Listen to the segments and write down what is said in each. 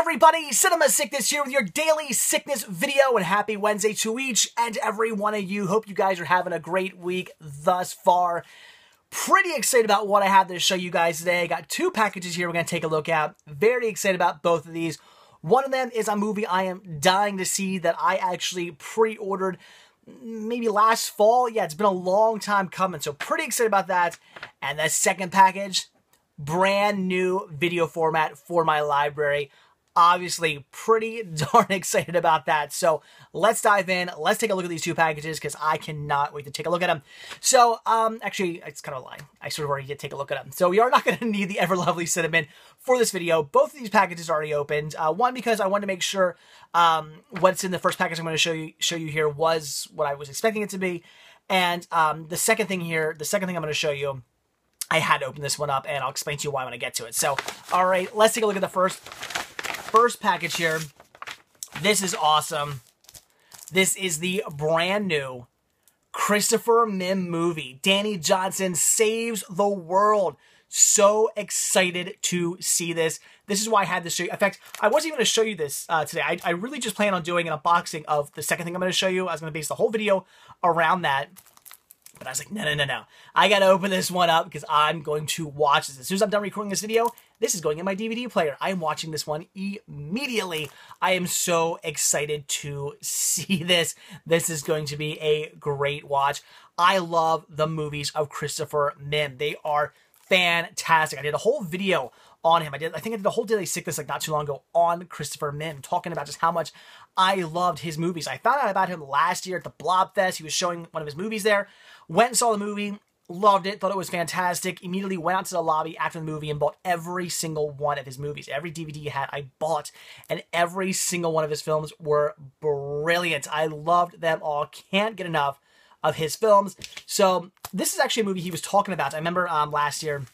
everybody, Cinema Sickness here with your daily sickness video, and happy Wednesday to each and every one of you. Hope you guys are having a great week thus far. Pretty excited about what I have to show you guys today. Got two packages here we're going to take a look at. Very excited about both of these. One of them is a movie I am dying to see that I actually pre-ordered maybe last fall. Yeah, it's been a long time coming, so pretty excited about that. And the second package, brand new video format for my library. Obviously, pretty darn excited about that. So let's dive in. Let's take a look at these two packages because I cannot wait to take a look at them. So, actually, it's kind of a lie. I sort of already did take a look at them. So we are not going to need the ever lovely cinnamon for this video. Both of these packages are already opened. One, because I wanted to make sure what's in the first package I'm going to show you here was what I was expecting it to be. And the second thing I'm going to show you, I had to open this one up, and I'll explain to you why when I get to it. So, all right, let's take a look at the first package here. This is awesome. This is the brand new Christopher Mims movie. Danny Johnson Saves the World. So excited to see this. This is why I had to show you. In fact, I wasn't even going to show you this today. I really just plan on doing an unboxing of the second thing I'm going to show you. I was going to base the whole video around that. But I was like, no. I got to open this one up because I'm going to watch this. As soon as I'm done recording this video, this is going in my DVD player. I am watching this one immediately. I am so excited to see this. This is going to be a great watch. I love the movies of Christopher Mims. They are fantastic. I did a whole video on him. I think I did a whole daily sickness like not too long ago on Christopher Mims, talking about just how much I loved his movies. I found out about him last year at the Blob Fest. He was showing one of his movies there. Went and saw the movie, loved it, thought it was fantastic. Immediately went out to the lobby after the movie and bought every single one of his movies. Every DVD he had, I bought, and every single one of his films were brilliant. I loved them all. Can't get enough of his films. So this is actually a movie he was talking about. I remember last year,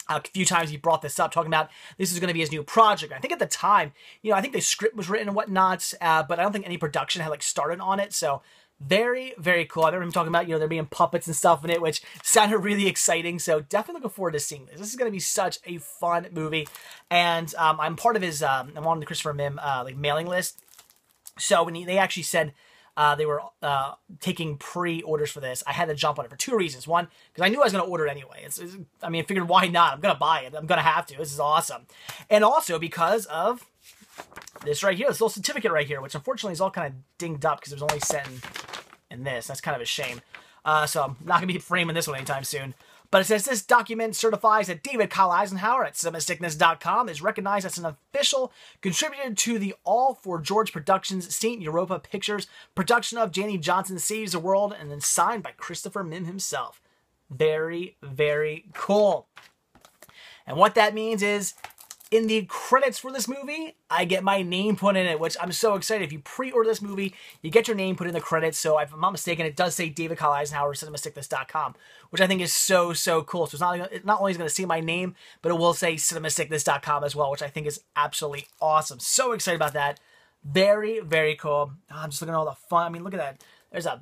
a few times he brought this up, talking about this is going to be his new project. I think at the time, I think the script was written and whatnot, but I don't think any production had started on it. So very, very cool. I remember him talking about, there being puppets and stuff in it, which sounded really exciting. So definitely looking forward to seeing this. This is going to be such a fun movie. And I'm part of his, I'm on the Christopher Mims mailing list. So when they actually said they were taking pre-orders for this, I had to jump on it for two reasons. One, because I knew I was going to order it anyway. I figured why not? I'm going to buy it. I'm going to have to. This is awesome. And also because of this right here, this little certificate right here, which unfortunately is all kind of dinged up because it was only sent in this. That's kind of a shame. So I'm not going to be framing this one anytime soon. But it says, this document certifies that David Kyle Eisenhower at CinemaSickness.com is recognized as an official contributor to the All for George Productions St. Europa Pictures production of Danny Johnson Saves the World, and then signed by Christopher Mims himself. Very, very cool. And what that means is, in the credits for this movie, I get my name put in it, which I'm so excited. If you pre-order this movie, you get your name put in the credits. So if I'm not mistaken, it does say David Kyle Eisenhower, CinemaSickness.com, which I think is so, so cool. So it's not only going to see my name, but it will say CinemaSickness.com as well, which I think is absolutely awesome. So excited about that. Very, very cool. I'm just looking at all the fun. Look at that. There's a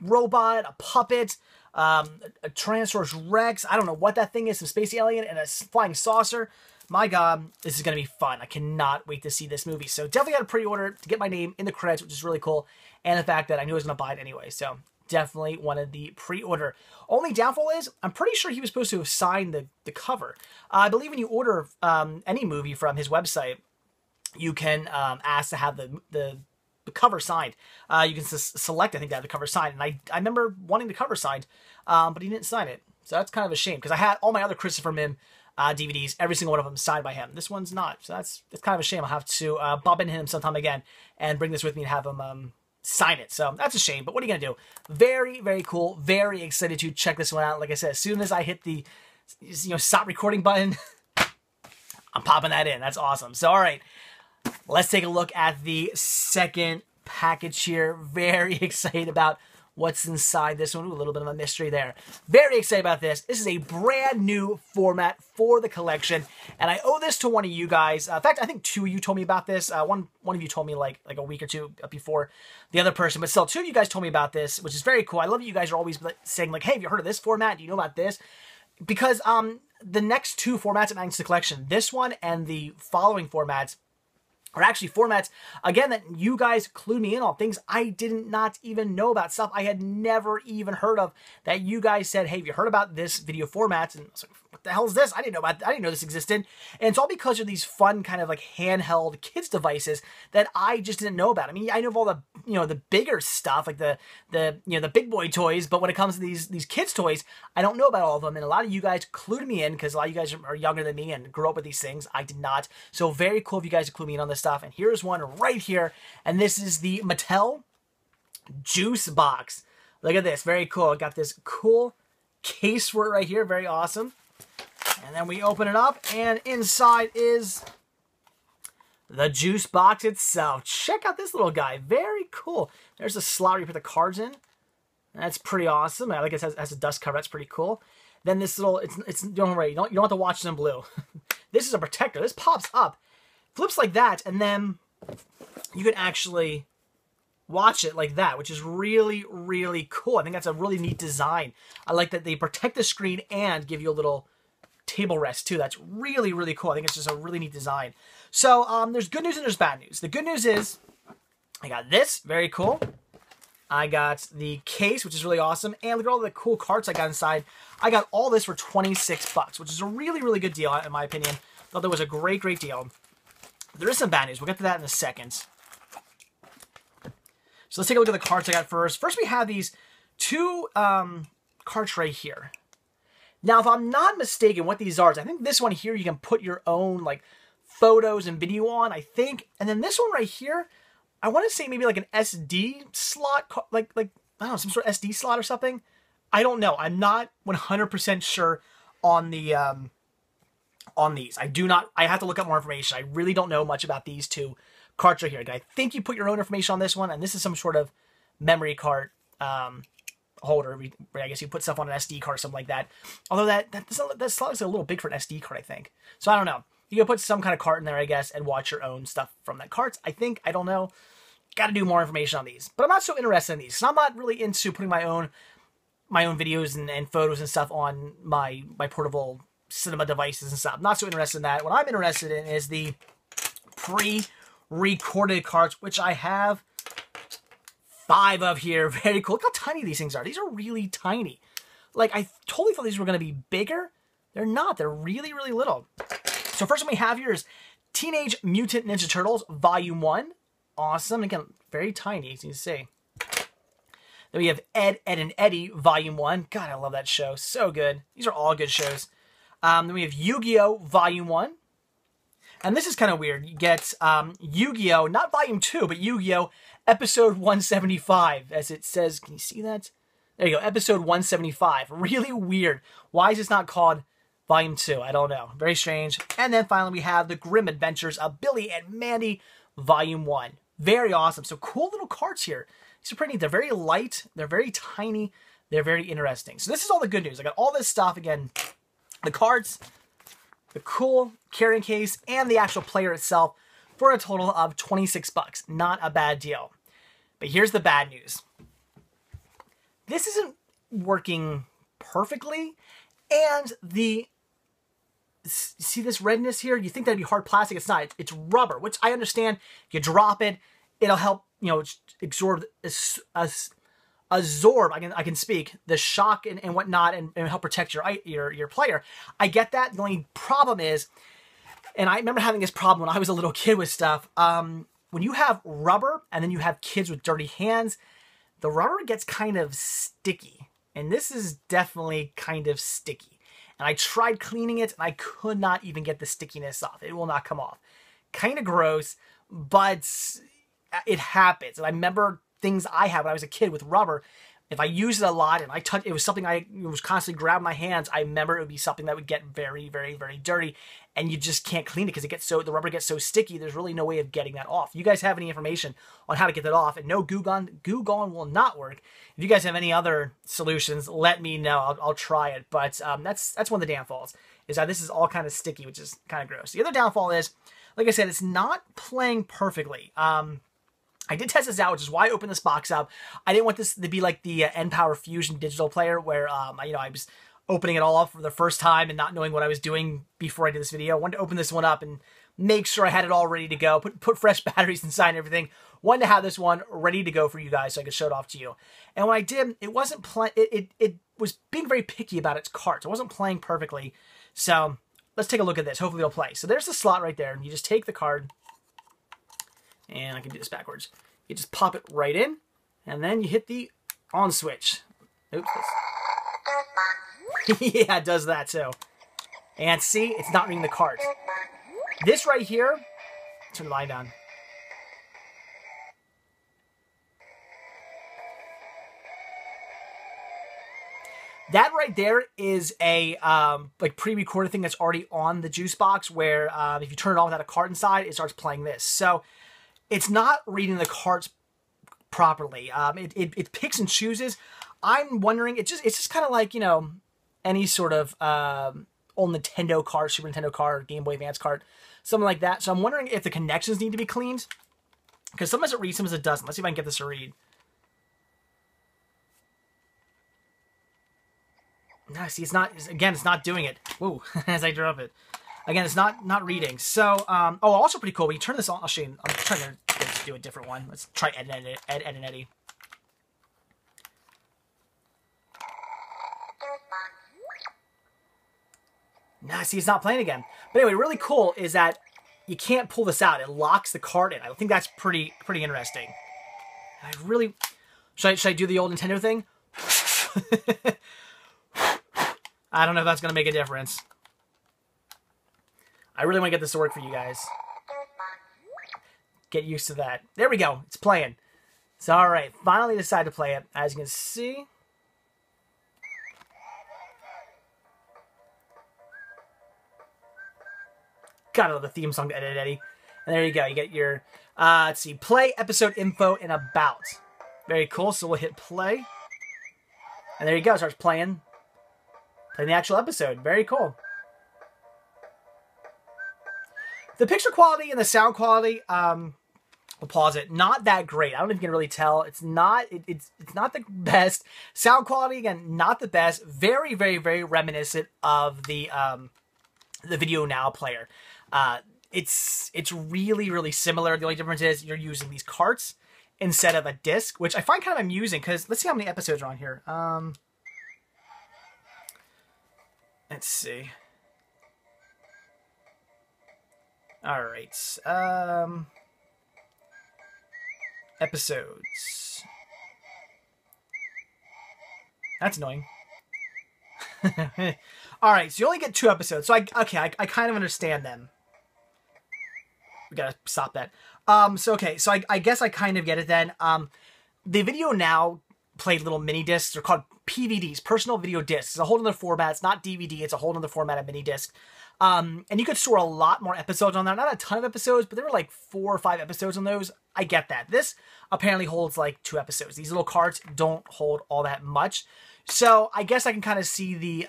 robot, a puppet, a Tyrannosaurus Rex. I don't know what that thing is. Some space alien and a flying saucer. My God, this is going to be fun. I cannot wait to see this movie. So definitely got to pre-order to get my name in the credits, which is really cool. And the fact that I knew I was going to buy it anyway. So definitely wanted the pre-order. Only downfall is, I'm pretty sure he was supposed to have signed the cover. I believe when you order any movie from his website, you can ask to have the cover signed. You can select, I think, to have the cover signed. And I remember wanting the cover signed, but he didn't sign it. So that's kind of a shame because I had all my other Christopher Mims DVDs, every single one of them signed by him. This one's not, so it's kind of a shame. I'll have to bump into him sometime again and bring this with me and have him sign it. So that's a shame, but what are you going to do? Very, very cool. Very excited to check this one out. Like I said, as soon as I hit the stop recording button, I'm popping that in. That's awesome. So, all right, let's take a look at the second package here. Very excited about what's inside this one. Ooh, a little bit of a mystery there. Very excited about this. This is a brand new format for the collection, and I owe this to one of you guys. In fact, I think two of you told me about this. One of you told me like a week or two before the other person, but still, two of you guys told me about this, which is very cool. I love that you guys are always saying hey, have you heard of this format? Do you know about this? Because the next two formats in the collection, this one and the following formats, or actually formats, again, that you guys clued me in on, things I did not even know about, stuff I had never even heard of, that you guys said, hey, have you heard about this video formats? And I was like, what the hell is this? I didn't know this existed. And it's all because of these fun kind of like handheld kids devices that I just didn't know about. I mean, I know of all the, the bigger stuff, like the big boy toys, but when it comes to these kids toys, I don't know about all of them. And a lot of you guys clued me in, because a lot of you guys are younger than me and grew up with these things. I did not. So very cool if you guys clued me in on this stuff. And here's one right here. And this is the Mattel Juice Box. Look at this. Very cool. Got this cool case for it right here. Very awesome. And then we open it up, and inside is the juice box itself. Check out this little guy. Very cool. There's a slot where you put the cards in. That's pretty awesome. I like it has a dust cover. That's pretty cool. Then this little, don't worry, you don't have to watch it in blue. This is a protector. This pops up, flips like that, and then you can actually watch it like that, which is really, really cool. I think that's a really neat design. I like that they protect the screen and give you a little table rest too. That's really, really cool. I think it's just a really neat design. So there's good news and there's bad news. The good news is I got this, very cool. I got the case, which is really awesome. And look at all the cool carts I got inside. I got all this for 26 bucks, which is a really, really good deal in my opinion. Thought that was a great, great deal. There is some bad news. We'll get to that in a second. So let's take a look at the carts I got first. First, we have these two carts right here. Now, if I'm not mistaken, what these are is I think this one here you can put your own like photos and video on, I think. And then this one right here, I want to say maybe like an SD slot, like I don't know, some sort of SD slot or something. I don't know. I'm not 100% sure on the on these. I have to look up more information. I really don't know much about these two carts right here. I think you put your own information on this one, and this is some sort of memory card holder. I guess you put stuff on an SD card or something like that. Although that slot is a little big for an SD card, I think. So I don't know. You can put some kind of cart in there, I guess, and watch your own stuff from that cart. I think. I don't know. Got to do more information on these. But I'm not so interested in these. So I'm not really into putting my own videos and photos and stuff on my portable cinema devices and stuff. I'm not so interested in that. What I'm interested in is the pre-recorded carts, which I have 5 of here. Very cool. Look how tiny these things are. These are really tiny. Like, I totally thought these were going to be bigger. They're not. They're really, really little. So first one we have here is Teenage Mutant Ninja Turtles Volume 1. Awesome. Again, very tiny, as you can see. Then we have Ed, Edd and Eddy Volume 1. God, I love that show. So good. These are all good shows. Then we have Yu-Gi-Oh! Volume 1. And this is kind of weird. You get Yu-Gi-Oh! Not Volume 2, but Yu-Gi-Oh! Episode 175, as it says. Can you see that? There you go. Episode 175. Really weird. Why is this not called Volume 2? I don't know. Very strange. And then finally we have The Grim Adventures of Billy and Mandy Volume 1. Very awesome. So cool little carts here. These are pretty neat. They're very light. They're very tiny. They're very interesting. So this is all the good news. I got all this stuff. Again, the cards, the cool carrying case, and the actual player itself for a total of 26 bucks. Not a bad deal. But here's the bad news. This isn't working perfectly. And see this redness here? You think that'd be hard plastic. It's not. It's rubber, which I understand. You drop it, it'll help, absorb I can speak the shock and whatnot, and help protect your player. I get that. The only problem is, and I remember having this problem when I was a little kid with stuff. When you have rubber and then you have kids with dirty hands, the rubber gets kind of sticky, and this is definitely kind of sticky. And I tried cleaning it, and I could not even get the stickiness off. It will not come off. Kind of gross, but it happens. And I remember things I had when I was a kid with rubber. If I used it a lot and it was something I was constantly grabbing my hands, I remember it would be something that would get very, very, very dirty, and you just can't clean it because the rubber gets so sticky. There's really no way of getting that off. If you guys have any information on how to get that off, and no Goo Gone will not work. If you guys have any other solutions, let me know. I'll try it. But that's one of the downfalls, is that this is all kind of sticky, which is kind of gross. The other downfall is, like I said, it's not playing perfectly. I did test this out, which is why I opened this box up. I didn't want this to be like the N-Power Fusion digital player, where I was opening it all up for the first time and not knowing what I was doing before I did this video. I wanted to open this one up and make sure I had it all ready to go, put fresh batteries inside and everything. Wanted to have this one ready to go for you guys so I could show it off to you. And when I did, it wasn't it was being very picky about its carts. It wasn't playing perfectly. So let's take a look at this. Hopefully it'll play. So there's the slot right there. And you just take the card. And I can do this backwards. You just pop it right in. And then you hit the on switch. Oops. Yeah, it does that too. And see, it's not reading the cart. This right here, turn the line down. That right there is a like pre-recorded thing that's already on the Juice Box, where if you turn it on without a cart inside, it starts playing this. So it's not reading the carts properly. It picks and chooses. I'm wondering, it's just kind of like, you know, any sort of old Nintendo cart, Super Nintendo cart, Game Boy Advance cart, something like that. So I'm wondering if the connections need to be cleaned, because sometimes it reads, sometimes it doesn't. Let's see if I can get this to read. No, see, it's not, again, it's not doing it. Whoa, as I drop it. Again, it's not reading. So, oh, also pretty cool. When you turn this on, I'll show you. I'm trying to do a different one. Let's try Ed and Eddie. Nah, see, it's not playing again. But anyway, really cool is that you can't pull this out. It locks the card in. I think that's pretty interesting. I really... Should I do the old Nintendo thing? I don't know if that's going to make a difference. I really want to get this to work for you guys. Get used to that. There we go. It's playing. So, alright. Finally decided to play it. As you can see... Gotta love the theme song to Ed, Ed, Eddie. And there you go. You get your, let's see, play, episode info, and about. Very cool. So we'll hit play. And there you go. It starts playing the actual episode. Very cool. The picture quality and the sound quality, we'll pause it. Not that great. I don't know if you can really tell. It's not, it's not the best. Sound quality, again, not the best. Very, very, very reminiscent of the Video Now player. It's really, really similar. The only difference is you're using these carts instead of a disc, which I find kind of amusing because let's see how many episodes are on here. Let's see. All right. Episodes. That's annoying. All right, so you only get 2 episodes. So I kind of understand them. We gotta stop that. So I guess I kind of get it then. The Video Now played little mini discs. They're called PVDs, personal video discs. It's a whole other format. It's not DVD. It's a whole other format of mini disc. And you could store a lot more episodes on there. Not a ton of episodes, but there were like 4 or 5 episodes on those. I get that. This apparently holds like 2 episodes. These little carts don't hold all that much. So I guess I can kind of see the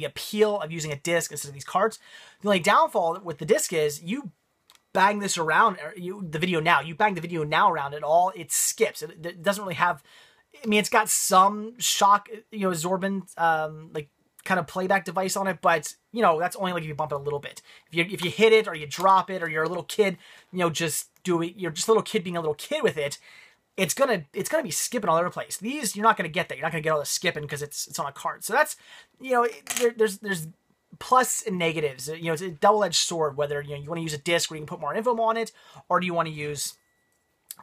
appeal of using a disc instead of these carts. The only downfall with the disc is you bang this around, the Video Now. You bang the Video Now around it all, it skips. It doesn't really have. I mean, it's got some shock, absorbent, like kind of playback device on it, but that's only like if you bump it a little bit. If you hit it or you drop it or you're a little kid, you're just a little kid being a little kid with it. It's gonna be skipping all over the place. These, you're not gonna get that. You're not gonna get all the skipping because it's on a cart. So that's, there's plus and negatives. It's a double-edged sword. Whether you want to use a disc where you can put more info on it, or do you want to use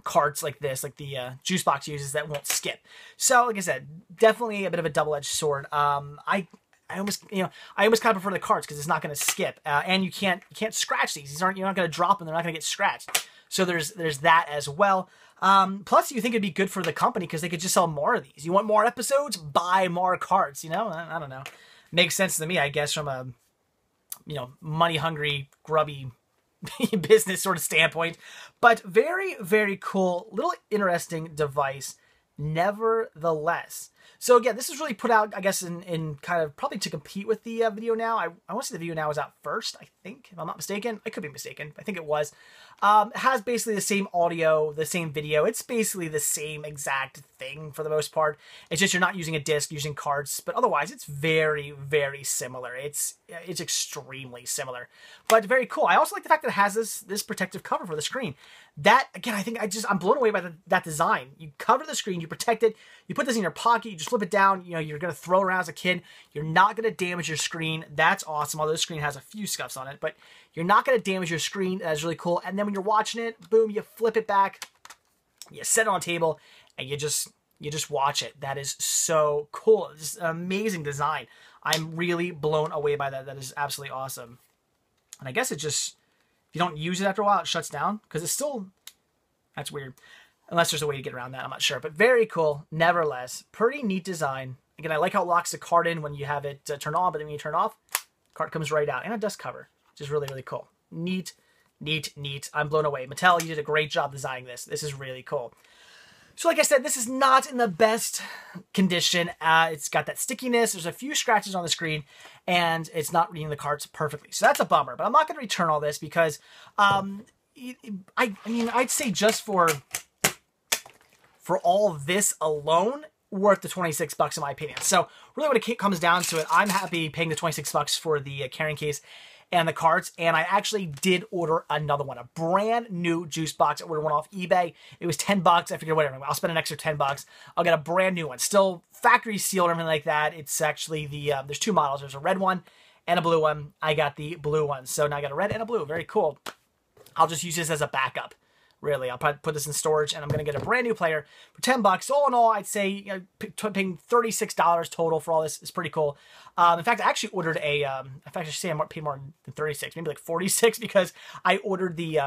carts like this, like the Juice Box uses, that won't skip. So like I said, definitely a bit of a double-edged sword. I almost kind of prefer the carts because it's not going to skip, and you can't scratch these. You're not going to drop them. They're not going to get scratched. So there's that as well. Plus, you think it'd be good for the company because they could just sell more of these. You want more episodes? Buy more carts. I don't know. Makes sense to me, I guess, from a money-hungry, grubby business sort of standpoint. But very, very cool, little interesting device, nevertheless. So again, this is really put out, I guess, in kind of probably to compete with the video now. I want to say the video now is out first, I think, if I'm not mistaken. I could be mistaken. I think it was. It has basically the same audio, the same video. It's basically the same exact thing for the most part. It's just you're not using a disc, using cards, but otherwise it's very, very similar. It's extremely similar, but very cool. I also like the fact that it has this protective cover for the screen. That, again, I think I'm blown away by that design. You cover the screen, you protect it, you put this in your pocket, you just flip it down, you know, you're going to throw it around as a kid. You're not going to damage your screen. That's awesome, although the screen has a few scuffs on it, but you're not going to damage your screen. That's really cool. And then when you're watching it, boom, you flip it back, you set it on a table, and you just watch it. That is so cool. It's an amazing design. I'm really blown away by that. That is absolutely awesome. And I guess it just, if you don't use it after a while, it shuts down because it's still, that's weird. Unless there's a way to get around that, I'm not sure. But very cool, nevertheless. Pretty neat design. Again, I like how it locks the card in when you have it turned on, but then when you turn it off, card comes right out. And a dust cover, which is really, really cool. Neat, neat, neat. I'm blown away. Mattel, you did a great job designing this. This is really cool. So like I said, this is not in the best condition. It's got that stickiness. There's a few scratches on the screen, and it's not reading the cards perfectly. So that's a bummer. But I'm not going to return all this because, I mean, I'd say just for all this alone, worth the 26 bucks in my opinion. So really when it comes down to it, I'm happy paying the 26 bucks for the carrying case and the cards, and I actually did order another one, a brand new juice box. I ordered one off eBay. It was 10 bucks. I figured, whatever, I'll spend an extra 10 bucks. I'll get a brand new one, still factory sealed and everything like that. It's actually there's two models. There's a red one and a blue one. I got the blue one, so now I got a red and a blue. Very cool. I'll just use this as a backup. Really, I'll probably put this in storage, and I'm going to get a brand new player for 10 bucks. All in all, I'd say, you know, paying $36 total for all this is pretty cool. In fact, I actually ordered a, in fact, I should say I paid more than 36, maybe like 46, because I ordered the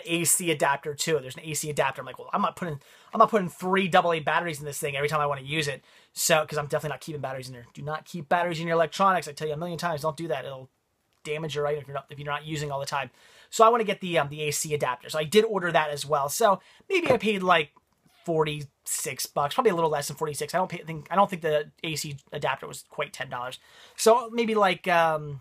AC adapter too. There's an AC adapter. I'm like, well, I'm not putting 3 AA batteries in this thing every time I want to use it. So, because I'm definitely not keeping batteries in there. Do not keep batteries in your electronics. I tell you a million times, don't do that. It'll damage your item if you're not using all the time. So I want to get the AC adapter. So I did order that as well. So maybe I paid like 46 bucks, probably a little less than 46. I don't think the AC adapter was quite $10. So maybe like I don't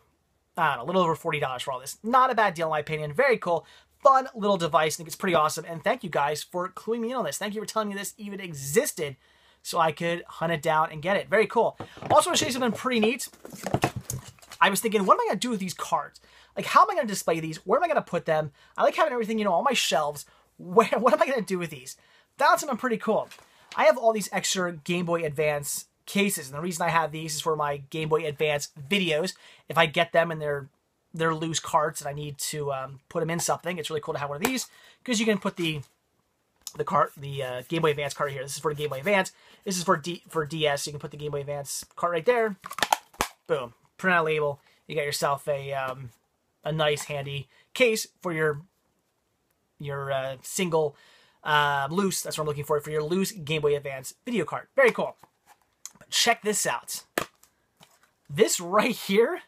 know, a little over $40 for all this. Not a bad deal in my opinion. Very cool. Fun little device. I think it's pretty awesome. And thank you guys for cluing me in on this. Thank you for telling me this even existed so I could hunt it down and get it. Very cool. Also want to show you something pretty neat. I was thinking, what am I going to do with these cards? Like, how am I going to display these? Where am I going to put them? I like having everything, you know, on my shelves. What am I going to do with these? Found something pretty cool. I have all these extra Game Boy Advance cases, and the reason I have these is for my Game Boy Advance videos. If I get them and they're loose cards and I need to put them in something, it's really cool to have one of these because you can put the Game Boy Advance card here. This is for the Game Boy Advance. This is for DS. You can put the Game Boy Advance card right there. Boom. Print out a label. You got yourself a nice handy case for your single loose. That's what I'm looking for your loose Game Boy Advance video card. Very cool. But check this out. This right here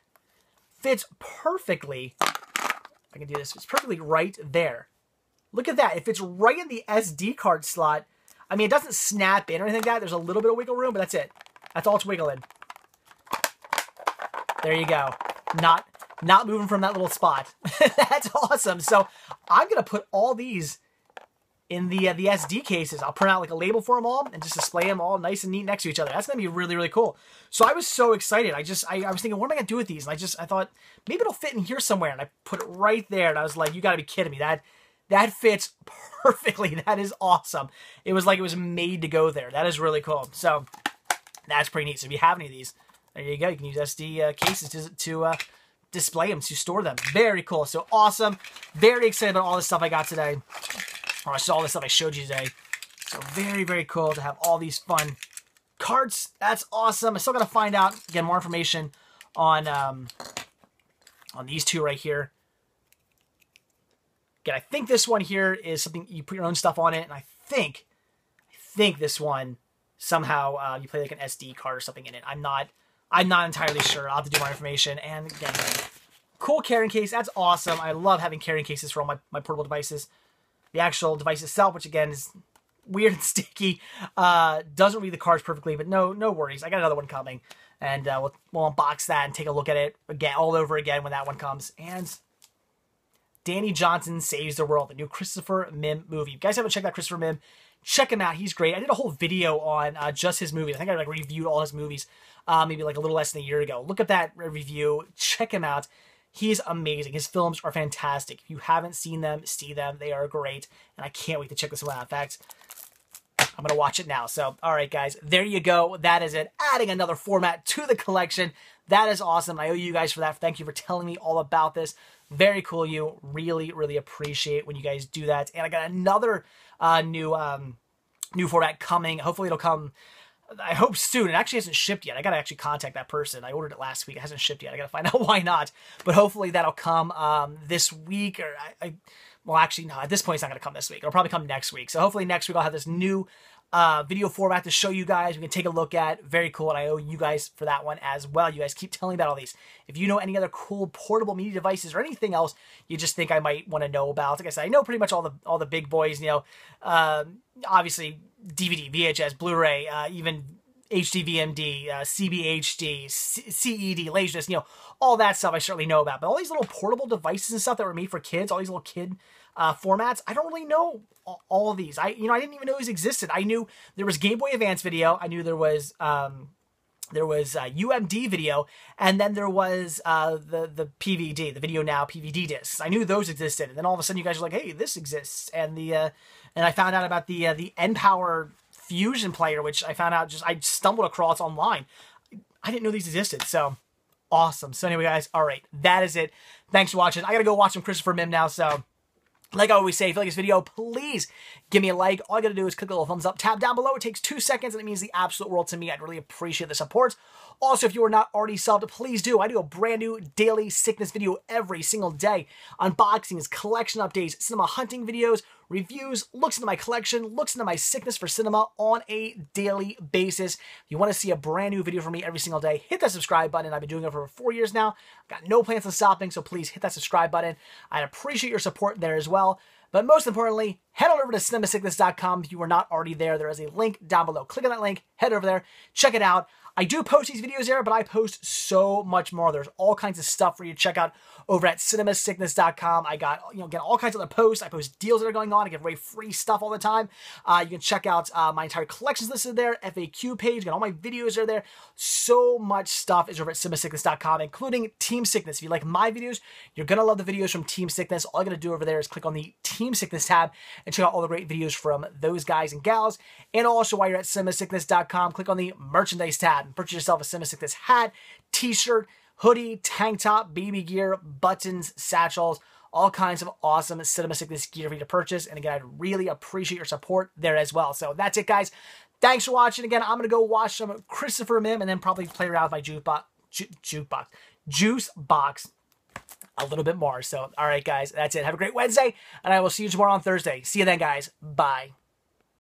fits perfectly. I can do this. It's perfectly right there. Look at that. It fits right in the SD card slot. I mean, it doesn't snap in or anything like that. There's a little bit of wiggle room, but that's it. That's all it's wiggling. There you go. Not moving from that little spot. That's awesome. So I'm going to put all these in the SD cases. I'll print out like a label for them all and just display them all nice and neat next to each other. That's going to be really, really cool. So I was so excited. I was thinking, what am I going to do with these? And I thought, maybe it'll fit in here somewhere. And I put it right there. And I was like, you got to be kidding me. That fits perfectly. That is awesome. It was like it was made to go there. That is really cool. So that's pretty neat. So if you have any of these, there you go. You can use SD cases to display them, to store them. Very cool. So awesome. Very excited about all this stuff I got today. Or all this stuff I showed you today. So very, very cool to have all these fun cards. That's awesome. I still got to find out, get more information on these two right here. Again, I think this one here is something you put your own stuff on it, and I think this one somehow you play like an SD card or something in it. I'm not entirely sure. I'll have to do more information. And again, cool carrying case. That's awesome. I love having carrying cases for all my portable devices. The actual device itself, which again is weird and sticky. Doesn't read the cards perfectly, but no worries. I got another one coming. And we'll unbox that and take a look at it again, all over again when that one comes. And Danny Johnson Saves the World, the new Christopher Mims movie. If you guys haven't checked out Christopher Mims, check him out. He's great. I did a whole video on just his movies. I think I like reviewed all his movies maybe like a little less than a year ago. Look at that review. Check him out. He's amazing. His films are fantastic. If you haven't seen them, see them. They are great. And I can't wait to check this one out. In fact, I'm going to watch it now. So, all right, guys, there you go. That is it. Adding another format to the collection. That is awesome. I owe you guys for that. Thank you for telling me all about this. Very cool. You really, really appreciate when you guys do that. And I got another new format coming. Hopefully it'll come, I hope soon. It actually hasn't shipped yet. I got to actually contact that person. I ordered it last week. It hasn't shipped yet. I got to find out why not. But hopefully that'll come this week. Or well, actually, no. At this point, it's not going to come this week. It'll probably come next week. So hopefully next week I'll have this new video format to show you guys. We can take a look at. Very cool. And I owe you guys for that one as well. You guys keep telling me about all these. If you know any other cool portable media devices or anything else you just think I might want to know about, like I said, I know pretty much all the big boys. You know, obviously DVD, VHS, Blu-ray, even HD VMD, CBHD, CED, Laserdisc, you know, all that stuff I certainly know about. But all these little portable devices and stuff that were made for kids, all these little kid formats, I don't really know all of these. I didn't even know these existed. I knew there was Game Boy Advance video. I knew there was UMD video, and then there was the PVD, the Video Now PVD discs. I knew those existed, and then all of a sudden you guys are like, hey, this exists, and I found out about the NPower Fusion player, which I found out I stumbled across online. I didn't know these existed, so awesome. So anyway, guys, all right, that is it. Thanks for watching. I gotta go watch some Christopher Mims now, so like I always say, if you like this video, please give me a like. All you gotta do is click the little thumbs up tab down below. It takes 2 seconds, and it means the absolute world to me. I'd really appreciate the support. Also, if you are not already subbed, please do. I do a brand new daily sickness video every single day. Unboxings, collection updates, cinema hunting videos, reviews, looks into my collection, looks into my sickness for cinema on a daily basis. If you want to see a brand new video from me every single day, hit that subscribe button. I've been doing it for over 4 years now. I've got no plans on stopping, so please hit that subscribe button. I'd appreciate your support there as well. But most importantly, head on over to cinemasickness.com. If you are not already there, there is a link down below. Click on that link, head over there, check it out. I do post these videos there, but I post so much more. There's all kinds of stuff for you to check out over at cinemasickness.com. I got, get all kinds of other posts. I post deals that are going on. I give away free stuff all the time. You can check out my entire collections listed there, FAQ page, got all my videos are there. So much stuff is over at cinemasickness.com, including Team Sickness. If you like my videos, you're going to love the videos from Team Sickness. All you got to do over there is click on the Team Sickness tab and check out all the great videos from those guys and gals. And also, while you're at cinemasickness.com, click on the merchandise tab and purchase yourself a Cinema Sickness hat, t-shirt, hoodie, tank top, baby gear, buttons, satchels, all kinds of awesome Cinema Sickness gear for you to purchase. And again, I'd really appreciate your support there as well. So that's it, guys. Thanks for watching. Again, I'm going to go watch some Christopher Mims and then probably play around with my juice box a little bit more. So, all right, guys, that's it. Have a great Wednesday, and I will see you tomorrow on Thursday. See you then, guys. Bye.